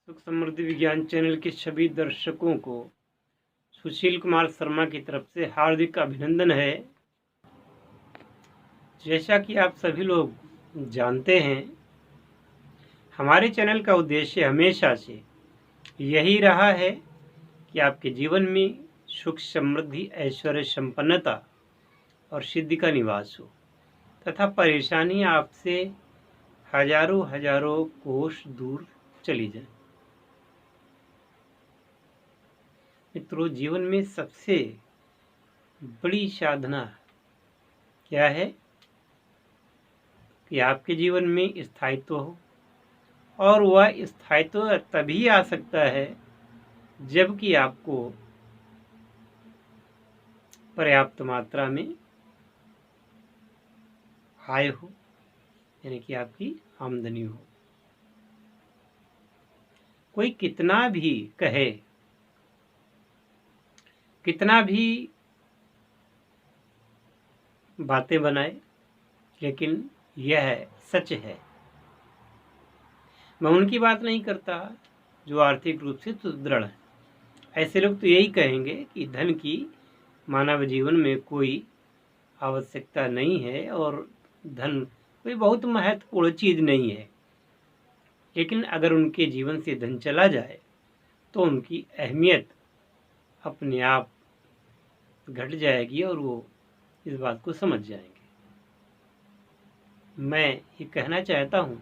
सुख समृद्धि विज्ञान चैनल के सभी दर्शकों को सुशील कुमार शर्मा की तरफ से हार्दिक अभिनंदन है। जैसा कि आप सभी लोग जानते हैं, हमारे चैनल का उद्देश्य हमेशा से यही रहा है कि आपके जीवन में सुख समृद्धि ऐश्वर्य संपन्नता और सिद्धि का निवास हो तथा परेशानी आपसे हजारों हजारों कोस दूर चली जाए। मित्रों, जीवन में सबसे बड़ी साधना क्या है कि आपके जीवन में स्थायित्व हो, और वह स्थायित्व तभी आ सकता है जबकि आपको पर्याप्त मात्रा में आय हो, यानी कि आपकी आमदनी हो। कोई कितना भी कहे, कितना भी बातें बनाए, लेकिन यह सच है। मैं उनकी बात नहीं करता जो आर्थिक रूप से सुदृढ़ है। ऐसे लोग तो यही कहेंगे कि धन की मानव जीवन में कोई आवश्यकता नहीं है और धन कोई बहुत महत्वपूर्ण चीज नहीं है। लेकिन अगर उनके जीवन से धन चला जाए तो उनकी अहमियत अपने आप घट जाएगी और वो इस बात को समझ जाएंगे। मैं ये कहना चाहता हूँ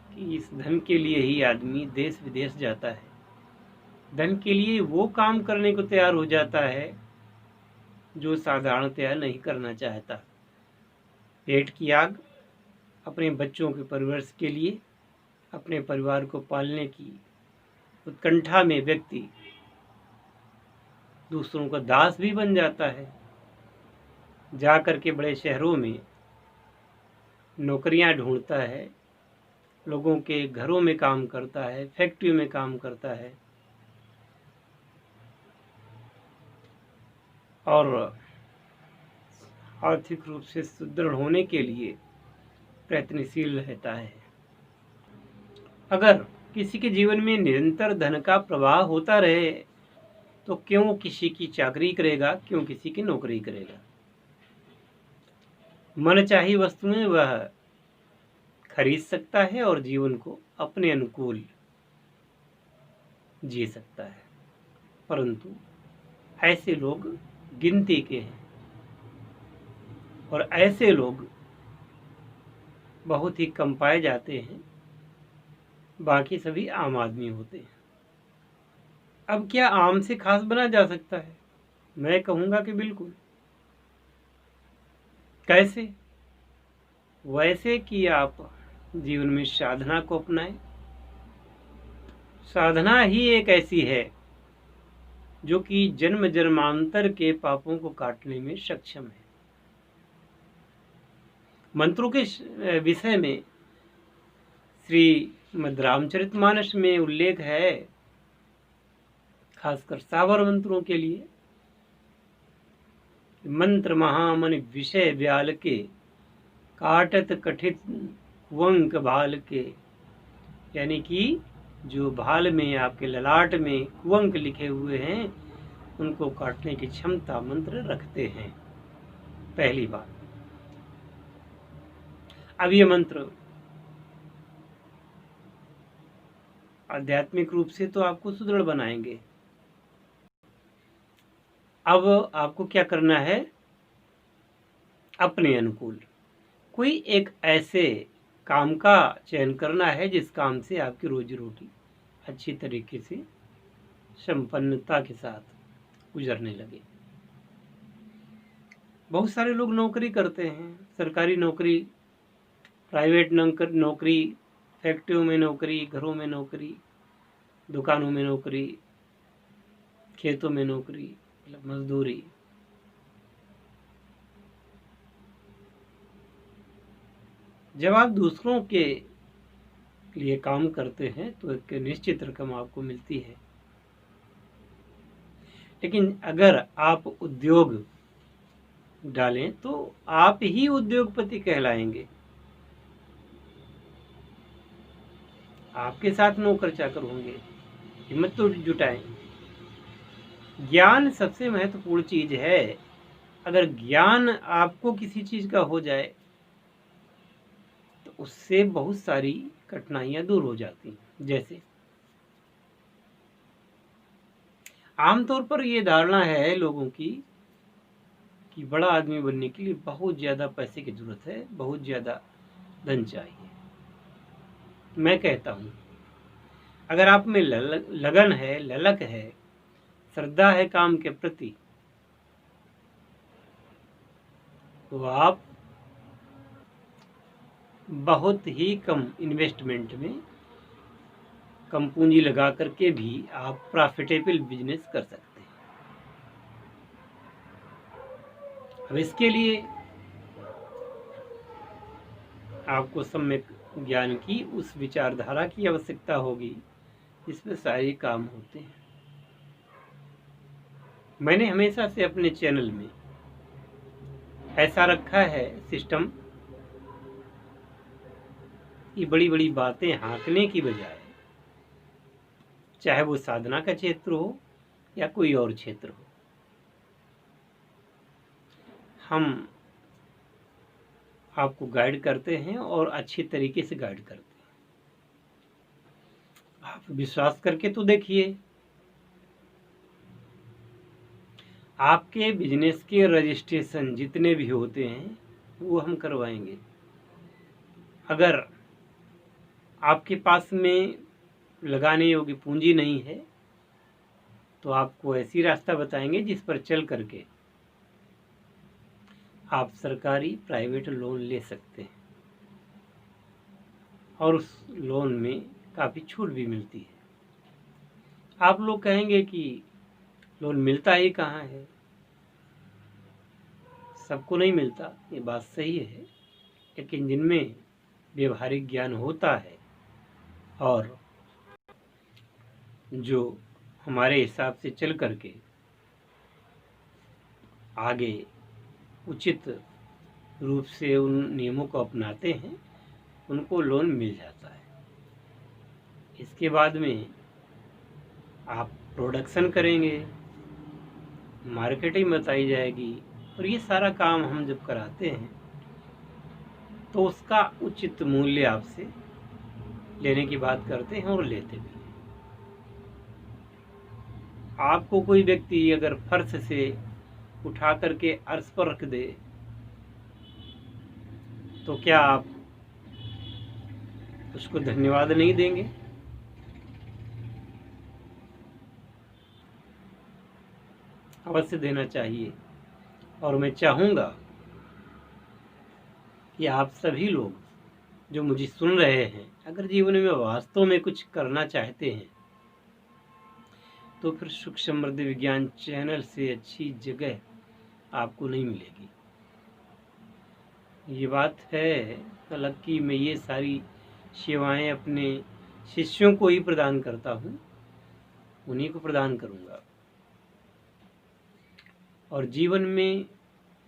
कि इस धन के लिए ही आदमी देश विदेश जाता है। धन के लिए वो काम करने को तैयार हो जाता है जो साधारणतया नहीं करना चाहता। पेट की आग, अपने बच्चों के परवरिश के लिए, अपने परिवार को पालने की उत्कंठा में व्यक्ति दूसरों का दास भी बन जाता है। जाकर के बड़े शहरों में नौकरियां ढूंढता है, लोगों के घरों में काम करता है, फैक्ट्री में काम करता है और आर्थिक रूप से सुदृढ़ होने के लिए प्रयत्नशील रहता है। अगर किसी के जीवन में निरंतर धन का प्रवाह होता रहे तो क्यों किसी की चाकरी करेगा, क्यों किसी की नौकरी करेगा। मनचाही वस्तुएं वह खरीद सकता है और जीवन को अपने अनुकूल जी सकता है, परंतु ऐसे लोग गिनती के हैं और ऐसे लोग बहुत ही कम पाए जाते हैं। बाकी सभी आम आदमी होते हैं। अब क्या आम से खास बना जा सकता है? मैं कहूँगा कि बिल्कुल। कैसे? वैसे कि आप जीवन में साधना को अपनाएं। साधना ही एक ऐसी है जो कि जन्म जन्मांतर के पापों को काटने में सक्षम है। मंत्रों के विषय में श्रीमद् रामचरितमानस में उल्लेख है, खासकर सावर मंत्रों के लिए। मंत्र महामन विषय व्याल के, काटत कठित कुंवक भाल के, यानी कि जो भाल में, आपके ललाट में कुंवक लिखे हुए हैं, उनको काटने की क्षमता मंत्र रखते हैं। पहली बात। अब ये मंत्र आध्यात्मिक रूप से तो आपको सुदृढ़ बनाएंगे। अब आपको क्या करना है? अपने अनुकूल कोई एक ऐसे काम का चयन करना है जिस काम से आपकी रोजी रोटी अच्छी तरीके से संपन्नता के साथ गुजरने लगे। बहुत सारे लोग नौकरी करते हैं, सरकारी नौकरी, प्राइवेट नौकरी, फैक्ट्रियों में नौकरी, घरों में नौकरी, दुकानों में नौकरी, खेतों में नौकरी, मतलब मजदूरी। जब आप दूसरों के लिए काम करते हैं तो एक निश्चित रकम आपको मिलती है। लेकिन अगर आप उद्योग डालें तो आप ही उद्योगपति कहलाएंगे। आपके साथ नौकर चाकर होंगे, हिम्मत तो जुटाएं। ज्ञान सबसे महत्वपूर्ण चीज है। अगर ज्ञान आपको किसी चीज का हो जाए तो उससे बहुत सारी कठिनाइयां दूर हो जाती हैं। जैसे आमतौर पर ये धारणा है लोगों की कि बड़ा आदमी बनने के लिए बहुत ज़्यादा पैसे की ज़रूरत है, बहुत ज़्यादा धन चाहिए। मैं कहता हूँ, अगर आप में लगन है, ललक है, श्रद्धा है काम के प्रति, तो आप बहुत ही कम इन्वेस्टमेंट में, कम पूंजी लगा करके भी आप प्रॉफिटेबल बिजनेस कर सकते हैं। अब इसके लिए आपको सम्यक ज्ञान की, उस विचारधारा की आवश्यकता होगी जिसमें सारे काम होते हैं। मैंने हमेशा से अपने चैनल में ऐसा रखा है सिस्टम कि बड़ी बड़ी बातें हाँकने की बजाय, चाहे वो साधना का क्षेत्र हो या कोई और क्षेत्र हो, हम आपको गाइड करते हैं और अच्छी तरीके से गाइड करते हैं। आप विश्वास करके तो देखिए। आपके बिजनेस के रजिस्ट्रेशन जितने भी होते हैं वो हम करवाएंगे। अगर आपके पास में लगाने योग्य पूंजी नहीं है तो आपको ऐसी रास्ता बताएंगे जिस पर चल करके आप सरकारी प्राइवेट लोन ले सकते हैं, और उस लोन में काफ़ी छूट भी मिलती है। आप लोग कहेंगे कि लोन मिलता ही कहाँ है, सबको नहीं मिलता, ये बात सही है, लेकिन जिनमें व्यवहारिक ज्ञान होता है और जो हमारे हिसाब से चल करके आगे उचित रूप से उन नियमों को अपनाते हैं, उनको लोन मिल जाता है। इसके बाद में आप प्रोडक्शन करेंगे, मार्केटिंग बताई जाएगी, और ये सारा काम हम जब कराते हैं तो उसका उचित मूल्य आपसे लेने की बात करते हैं और लेते भी हैं। आपको कोई व्यक्ति अगर फर्श से उठा करके अर्श पर रख दे तो क्या आप उसको धन्यवाद नहीं देंगे? अवश्य देना चाहिए। और मैं चाहूँगा कि आप सभी लोग जो मुझे सुन रहे हैं, अगर जीवन में वास्तव में कुछ करना चाहते हैं तो फिर सुख समृद्धि विज्ञान चैनल से अच्छी जगह आपको नहीं मिलेगी। ये बात है, हालांकि मैं ये सारी सेवाएं अपने शिष्यों को ही प्रदान करता हूँ, उन्हीं को प्रदान करूँगा। और जीवन में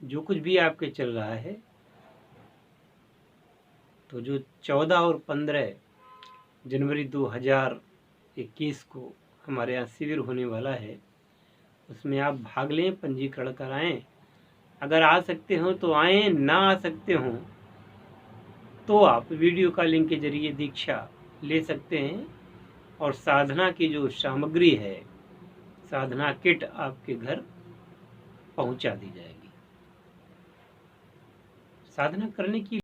जो कुछ भी आपके चल रहा है, तो जो 14 और 15 जनवरी 2021 को हमारे यहाँ शिविर होने वाला है, उसमें आप भाग लें, पंजीकरण कराएं। अगर आ सकते हो तो आएँ, ना आ सकते हो तो आप वीडियो कॉलिंग के जरिए दीक्षा ले सकते हैं, और साधना की जो सामग्री है, साधना किट आपके घर पहुंचा दी जाएगी। साधना करने की